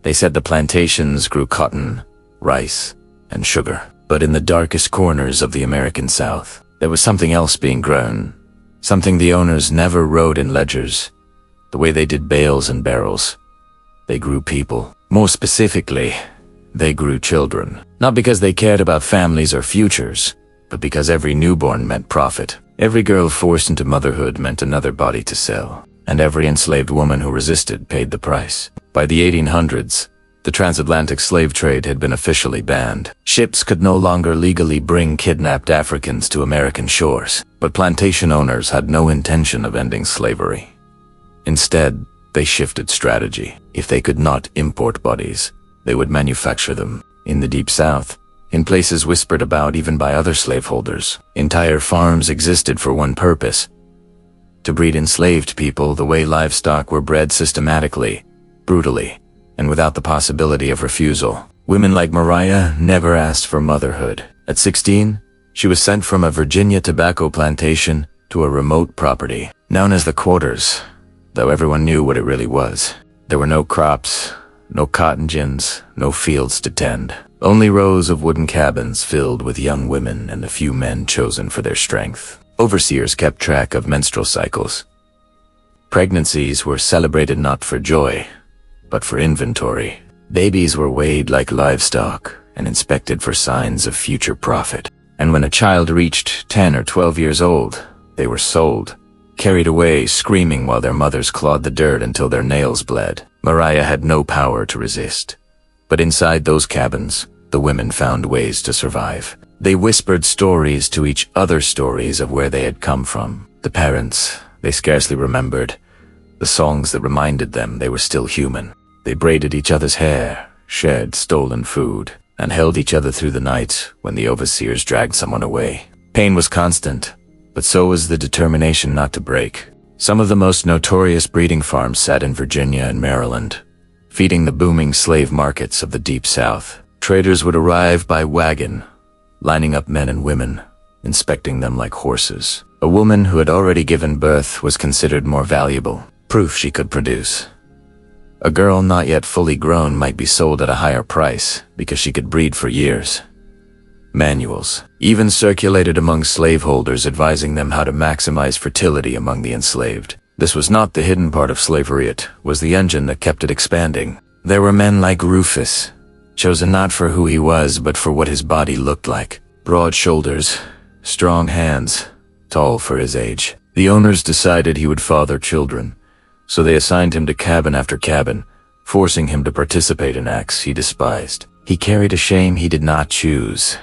They said the plantations grew cotton, rice, and sugar. But in the darkest corners of the American South, there was something else being grown. Something the owners never wrote in ledgers. The way they did bales and barrels. They grew people. More specifically, they grew children. Not because they cared about families or futures, but because every newborn meant profit. Every girl forced into motherhood meant another body to sell. And every enslaved woman who resisted paid the price. By the 1800s, the transatlantic slave trade had been officially banned. Ships could no longer legally bring kidnapped Africans to American shores, but plantation owners had no intention of ending slavery. Instead, they shifted strategy. If they could not import bodies, they would manufacture them. In the Deep South, in places whispered about even by other slaveholders, entire farms existed for one purpose: to breed enslaved people the way livestock were bred systematically, brutally, and without the possibility of refusal. Women like Mariah never asked for motherhood. At 16, she was sent from a Virginia tobacco plantation to a remote property, known as the quarters, though everyone knew what it really was. There were no crops, no cotton gins, no fields to tend. Only rows of wooden cabins filled with young women and a few men chosen for their strength. Overseers kept track of menstrual cycles. Pregnancies were celebrated not for joy, but for inventory. Babies were weighed like livestock and inspected for signs of future profit. And when a child reached 10 or 12 years old, they were sold, carried away screaming while their mothers clawed the dirt until their nails bled. Mariah had no power to resist. But inside those cabins, the women found ways to survive. They whispered stories to each other, stories of where they had come from. The parents, they scarcely remembered. The songs that reminded them they were still human. They braided each other's hair, shared stolen food, and held each other through the night when the overseers dragged someone away. Pain was constant, but so was the determination not to break. Some of the most notorious breeding farms sat in Virginia and Maryland, feeding the booming slave markets of the Deep South. Traders would arrive by wagon, lining up men and women, inspecting them like horses. A woman who had already given birth was considered more valuable, proof she could produce. A girl not yet fully grown might be sold at a higher price because she could breed for years. Manuals even circulated among slaveholders advising them how to maximize fertility among the enslaved. This was not the hidden part of slavery, it was the engine that kept it expanding. There were men like Rufus, chosen not for who he was but for what his body looked like. Broad shoulders, strong hands, tall for his age. The owners decided he would father children, so they assigned him to cabin after cabin, forcing him to participate in acts he despised. He carried a shame he did not choose,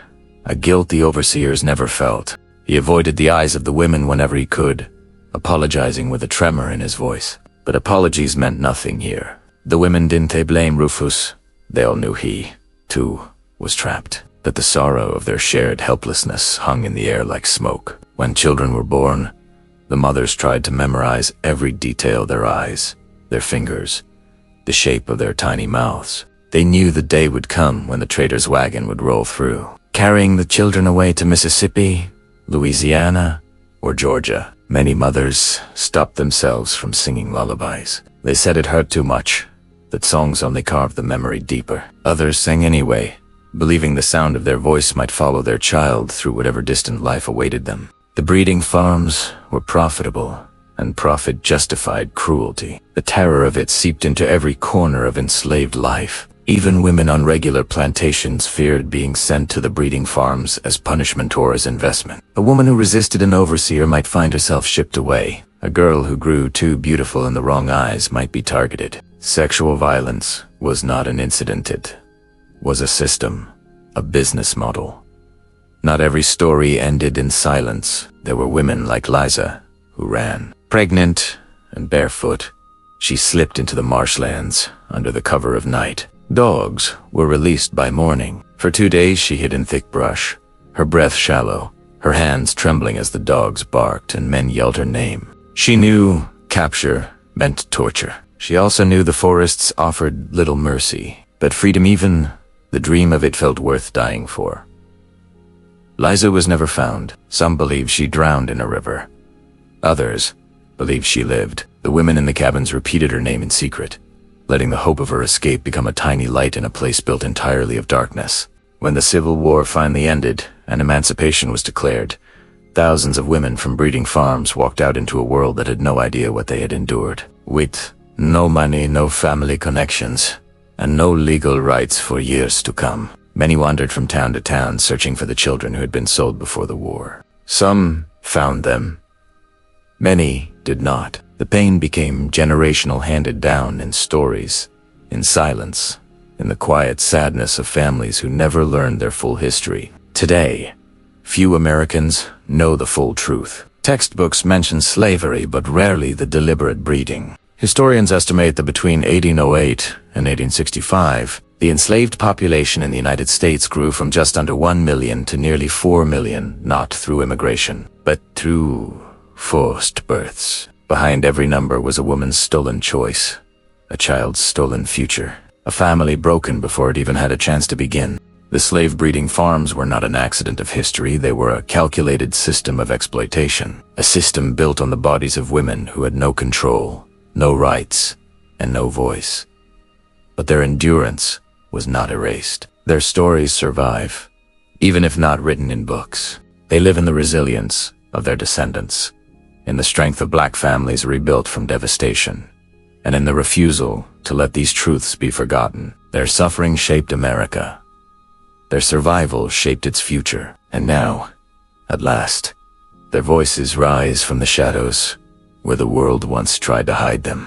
a guilt the overseers never felt. He avoided the eyes of the women whenever he could, apologizing with a tremor in his voice. But apologies meant nothing here. The women didn't blame Rufus. They all knew he, too, was trapped, that the sorrow of their shared helplessness hung in the air like smoke. When children were born, the mothers tried to memorize every detail: their eyes, their fingers, the shape of their tiny mouths. They knew the day would come when the trader's wagon would roll through, carrying the children away to Mississippi, Louisiana, or Georgia. Many mothers stopped themselves from singing lullabies. They said it hurt too much, that songs only carved the memory deeper. Others sang anyway, believing the sound of their voice might follow their child through whatever distant life awaited them. The breeding farms were profitable, and profit justified cruelty. The terror of it seeped into every corner of enslaved life. Even women on regular plantations feared being sent to the breeding farms as punishment or as investment. A woman who resisted an overseer might find herself shipped away. A girl who grew too beautiful in the wrong eyes might be targeted. Sexual violence was not an incident, it was a system, a business model. Not every story ended in silence. There were women like Liza who ran. Pregnant and barefoot, she slipped into the marshlands under the cover of night. Dogs were released by morning. For 2 days she hid in thick brush, her breath shallow, her hands trembling as the dogs barked and men yelled her name. She knew capture meant torture. She also knew the forests offered little mercy, but freedom, even the dream of it, felt worth dying for. Liza was never found. Some believed she drowned in a river. Others believed she lived. The women in the cabins repeated her name in secret. letting the hope of her escape become a tiny light in a place built entirely of darkness. When the Civil War finally ended and emancipation was declared, thousands of women from breeding farms walked out into a world that had no idea what they had endured. With no money, no family connections, and no legal rights for years to come. Many wandered from town to town searching for the children who had been sold before the war. Some found them. Many did not. The pain became generational, handed down in stories, in silence, in the quiet sadness of families who never learned their full history. Today, few Americans know the full truth. Textbooks mention slavery, but rarely the deliberate breeding. Historians estimate that between 1808 and 1865, the enslaved population in the United States grew from just under 1 million to nearly 4 million, not through immigration, but through forced births. Behind every number was a woman's stolen choice, a child's stolen future, a family broken before it even had a chance to begin. The slave breeding farms were not an accident of history, they were a calculated system of exploitation, a system built on the bodies of women who had no control, no rights, and no voice. But their endurance was not erased. Their stories survive, even if not written in books. They live in the resilience of their descendants, in the strength of black families rebuilt from devastation, and in the refusal to let these truths be forgotten. Their suffering shaped America. Their survival shaped its future. And now, at last, their voices rise from the shadows where the world once tried to hide them.